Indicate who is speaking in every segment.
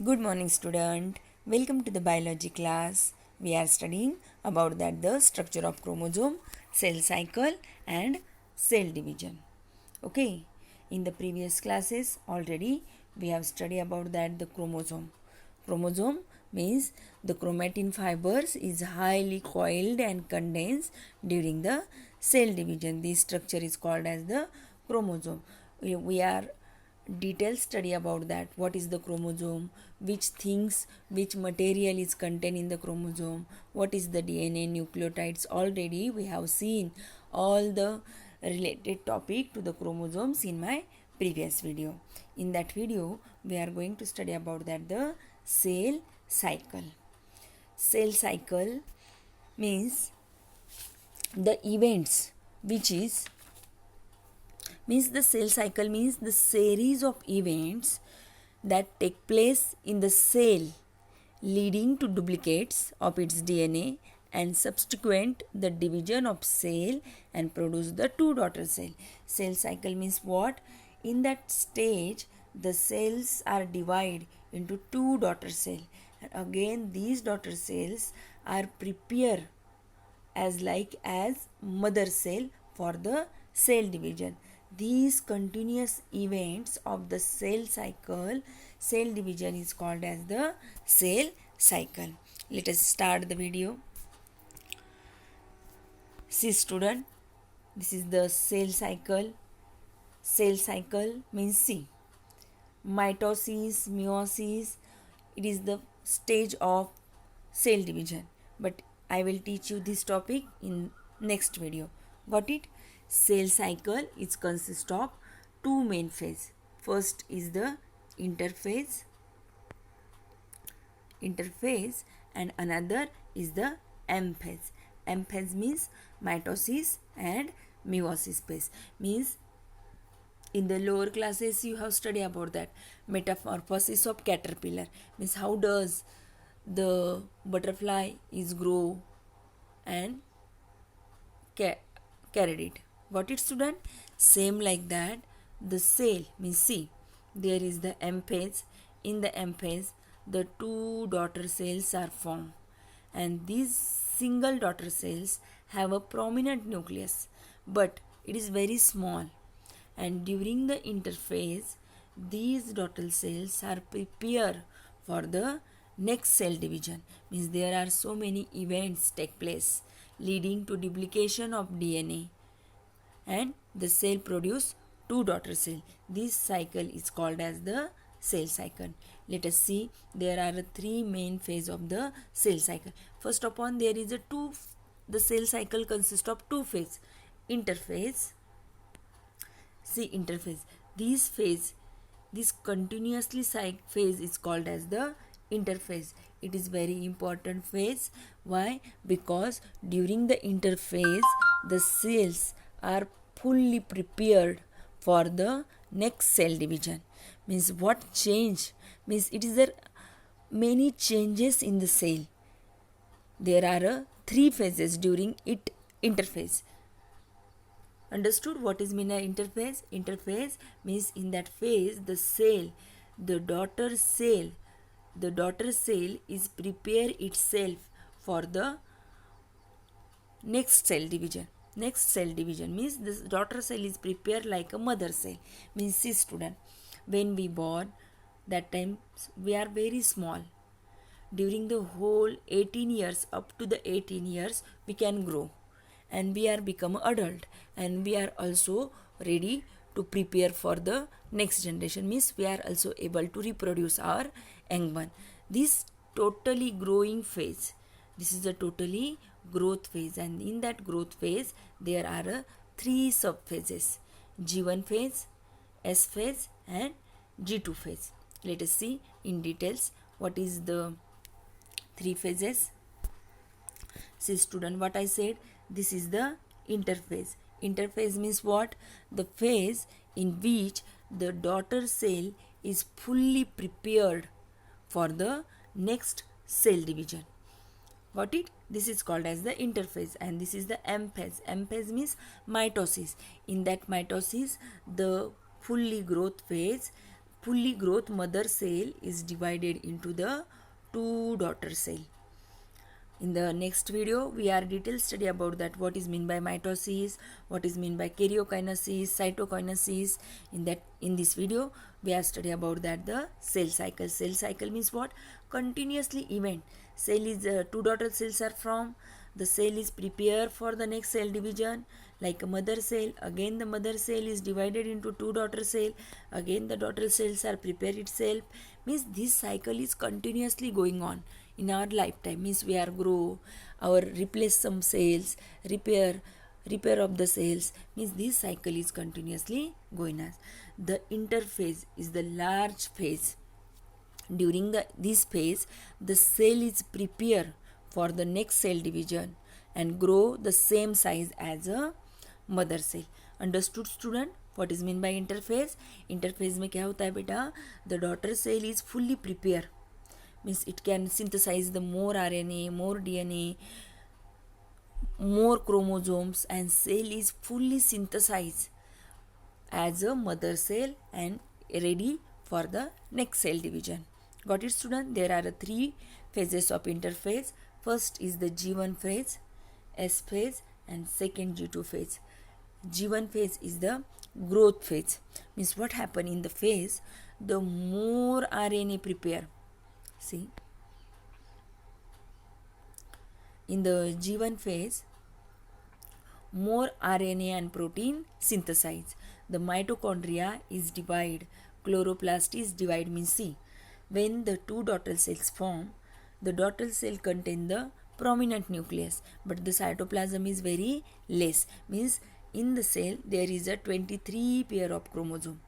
Speaker 1: Good morning, student. Welcome to the biology class. We are studying about the structure of chromosome, cell cycle, and cell division. Okay. In the previous classes already we have studied about the chromosome. Chromosome means the chromatin fibers is highly coiled and condensed during the cell division. This structure is called as the chromosome. We are detailed study about that. What is the chromosome, which material is contained in the chromosome, what is the DNA, nucleotides. Already we have seen all the related topic to the chromosomes in my previous video. In that video we are going to study about the cell cycle. Cell cycle means the events which is means the cell cycle means the series of events that take place in the cell leading to duplicates of its DNA and subsequent the division of cell and produce the two daughter cell. Cell cycle means what? In that stage the cells are divided into two daughter cell, and again these daughter cells are prepared as mother cell for the cell division. These continuous events of the cell cycle, cell division is called as the cell cycle. Let us start the video. See student, this is the cell cycle. Cell cycle means see, mitosis, meiosis, it is the stage of cell division, but I will teach you this topic in next video. Got it? Cell cycle is consist of two main phase. First is the interphase, and another is the M phase. M phase means mitosis and meiosis phase. Means in the lower classes you have studied about that metamorphosis of caterpillar. Means how does the butterfly is grow and carried it. Got it student? Same like that the cell means see, there is the M phase. In the M phase the two daughter cells are formed, and these single daughter cells have a prominent nucleus, but it is very small, and during the interphase these daughter cells are prepared for the next cell division. Means there are so many events take place leading to duplication of DNA, and the cell produce two daughter cell. This cycle is called as the cell cycle. Let us see, there are three main phase of the cell cycle. First upon there is the cell cycle consists of two phase. Interphase, see interphase, this continuously phase is called as the interphase. It is very important phase. Why? Because during the interphase the cells are fully prepared for the next cell division. Means what change? Means it is there many changes in the cell. There are three phases during interphase. Understood what is mean interphase? Interphase means in that phase the cell, the daughter cell is prepare itself for the next cell division. Next cell division means this daughter cell is prepared like a mother cell. Means see student, when we born, that time we are very small. During the whole 18 years, up to the 18 years we can grow, and we are become adult, and we are also ready to prepare for the next generation. Means we are also able to reproduce our young one. This totally growing phase, this is a totally growth phase, and in that growth phase there are three sub phases: G1 phase, S phase, and G2 phase. Let us see in details what is the three phases. See student, what I said, this is the interphase. Interphase means what? The phase in which the daughter cell is fully prepared for the next cell division. Got it? This is called as the interphase, and this is the M phase. M phase means mitosis. In that mitosis, the fully growth phase, fully growth mother cell is divided into the two daughter cell. In the next video, we are detailed study about that what is mean by mitosis, what is mean by karyokinesis, cytokinesis. In this video, we are study about that the cell cycle. Cell cycle means what? Continuously event. Cell is two daughter cells are formed. The cell is prepared for the next cell division. Like a mother cell, again the mother cell is divided into two daughter cell. Again the daughter cells are prepared itself. Means this cycle is continuously going on in our lifetime. Means we are grow, our replace some cells, repair of the cells. Means this cycle is continuously going on. The interphase is the large phase. During this phase, the cell is prepared for the next cell division and grow the same size as a mother cell. Understood student? What is mean by interphase? Interphase में क्या होता है बेटा? The daughter cell is fully prepared. Means it can synthesize the more RNA, more DNA, more chromosomes, and cell is fully synthesized as a mother cell and ready for the next cell division. Got it student? There are three phases of interphase. First is the G1 phase, S phase, and second G2 phase. G1 phase is the growth phase. Means what happen in the phase, the more RNA prepare. See, in the G1 phase, more RNA and protein synthesize. The mitochondria is divide, chloroplast is divide. Means see, when the two daughter cells form, the daughter cell contain the prominent nucleus, but the cytoplasm is very less. Means in the cell there is a 23 pair of chromosome.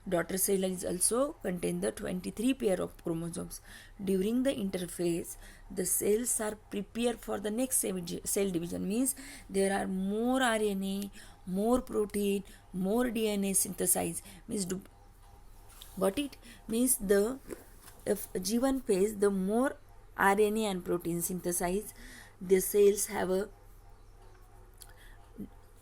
Speaker 1: Daughter cell is also contain the 23 pair of chromosomes. During the interphase, the cells are prepared for the next cell division. Means there are more RNA, more protein, more DNA synthesized. Means got it? Means the G1 phase, the more RNA and protein synthesized, the cells have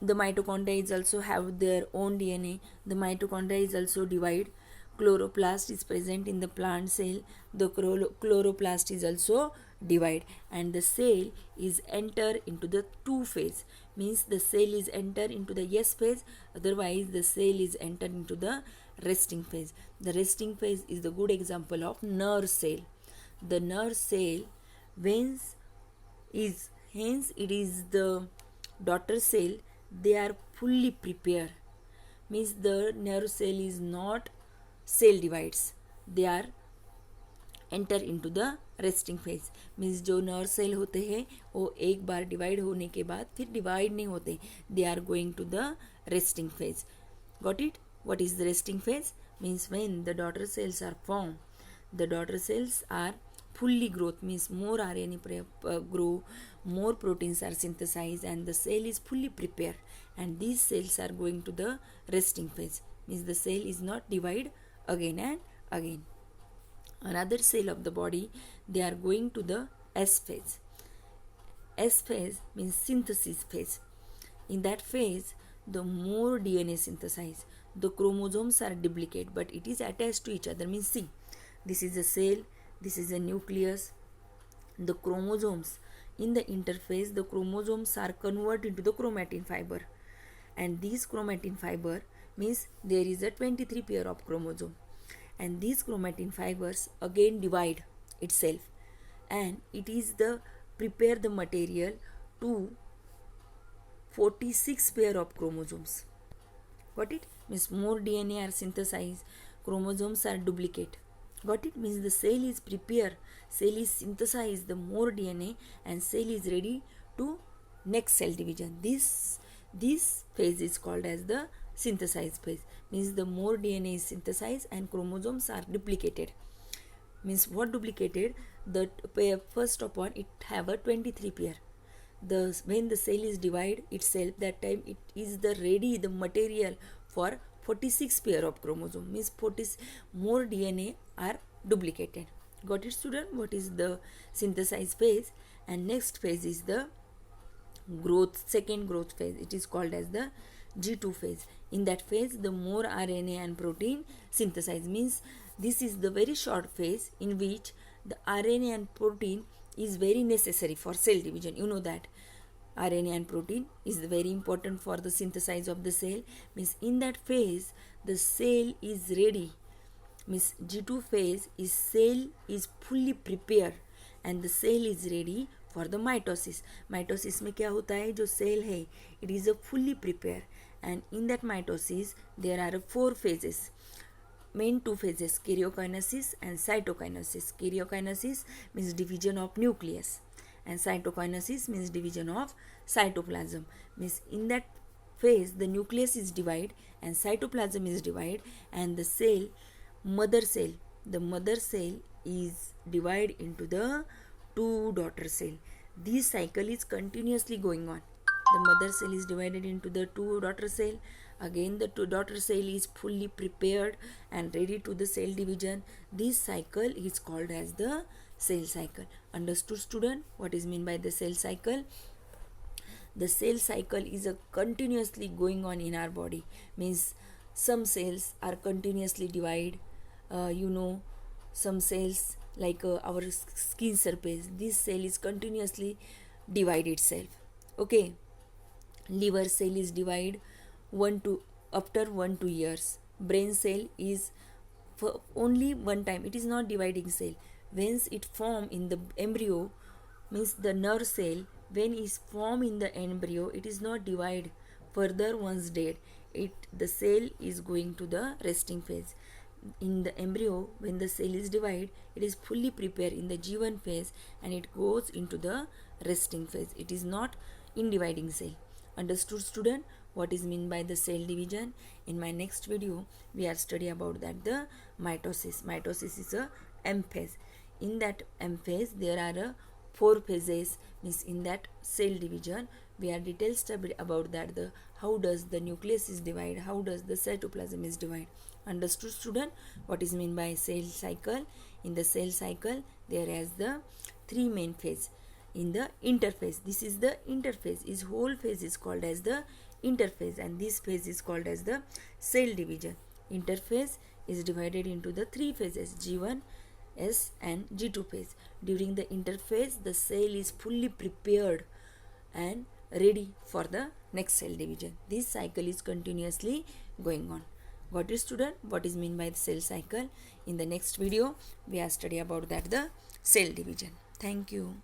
Speaker 1: the mitochondria is also have their own DNA. The mitochondria is also divide. Chloroplast is present in the plant cell. The chloroplast is also divide, and the cell is enter into the two phase. Means the cell is enter into the S phase. Otherwise, the cell is enter into the resting phase. The resting phase is the good example of nerve cell. The nerve cell, hence it is the daughter cell. They are fully prepared. Means the nerve cell is not cell divides. They are enter into the resting phase. Means जो nerve cell होते हैं वो एक बार divide होने के बाद फिर divide नहीं होते. They are going to the resting phase. Got it? What is the resting phase? Means when the daughter cells are formed, the daughter cells are fully growth. Means more RNA grow, more proteins are synthesized, and the cell is fully prepared, and these cells are going to the resting phase. Means the cell is not divide again and again. Another cell of the body, they are going to the S phase. S phase means synthesis phase. In that phase, the more DNA synthesized, the chromosomes are duplicate, but it is attached to each other. Means see, this is a cell, this is a nucleus. The chromosomes in the interphase, the chromosomes are converted into the chromatin fiber, and these chromatin fiber means there is a 23 pair of chromosome, and these chromatin fibers again divide itself, and it is the prepare the material to 46 pair of chromosomes. Got it? Means more DNA are synthesized, chromosomes are duplicate. Got it? Means the cell is prepared, cell is synthesized the more DNA, and cell is ready to next cell division. This phase is called as the synthesized phase. Means the more DNA is synthesized and chromosomes are duplicated. Means what duplicated? The pair, first of all, it have a 23 pair. When the cell is divide itself, that time it is the ready the material for 46 pair of chromosome. Means 40 more DNA are duplicated. Got it student? What is the synthesized phase? And next phase is the growth, second growth phase. It is called as the G2 phase. In that phase, the more RNA and protein synthesized, means this is the very short phase in which the RNA and protein is very necessary for cell division. You know that RNA and protein is very important for the synthesis of the cell. Means in that phase, the cell is ready. Means G2 phase is cell is fully prepared and the cell is ready for the mitosis. Mitosis में क्या होता है, जो cell है, it is a fully prepared, and in that mitosis there are 4 phases. Main 2 phases, karyokinesis and cytokinesis. Karyokinesis means division of nucleus and cytokinesis means division of cytoplasm. Means in that phase the nucleus is divided and cytoplasm is divided, and the cell, the mother cell is divided into the 2 daughter cell. This cycle is continuously going on. The mother cell is divided into the 2 daughter cell. Again the 2 daughter cell is fully prepared and ready to the cell division. This cycle is called as the cell cycle. Understood, student, what is meant by the cell cycle? The cell cycle is a continuously going on in our body. Means some cells are continuously divided. Some cells like our skin surface, this cell is continuously divide itself. Okay, liver cell is divided after 1-2 years. Brain cell is for only one time, it is not dividing cell. Once it form in the embryo, means the nerve cell, when is formed in the embryo, it is not divide further once dead. The cell is going to the resting phase. In the embryo, when the cell is divided, it is fully prepared in the G1 phase and it goes into the resting phase. It is not in dividing cell. Understood, student, what is meant by the cell division? In my next video, we are study about that the mitosis. Mitosis is a M phase. In that M phase, there are 4 phases. Means in that cell division, we are detailed study about that the how does the nucleus is divided, how does the cytoplasm is divided. Understood, student, what is meant by cell cycle? In the cell cycle, there is the 3 main phase. In the interphase, this is the interphase. Is whole phase is called as the interphase, and this phase is called as the cell division. Interphase is divided into the 3 phases, G1, S and G2 phase. During the interphase, the cell is fully prepared and ready for the next cell division. This cycle is continuously going on. Got it, student? What is meant by the cell cycle? In the next video, we are study about that the cell division. Thank you.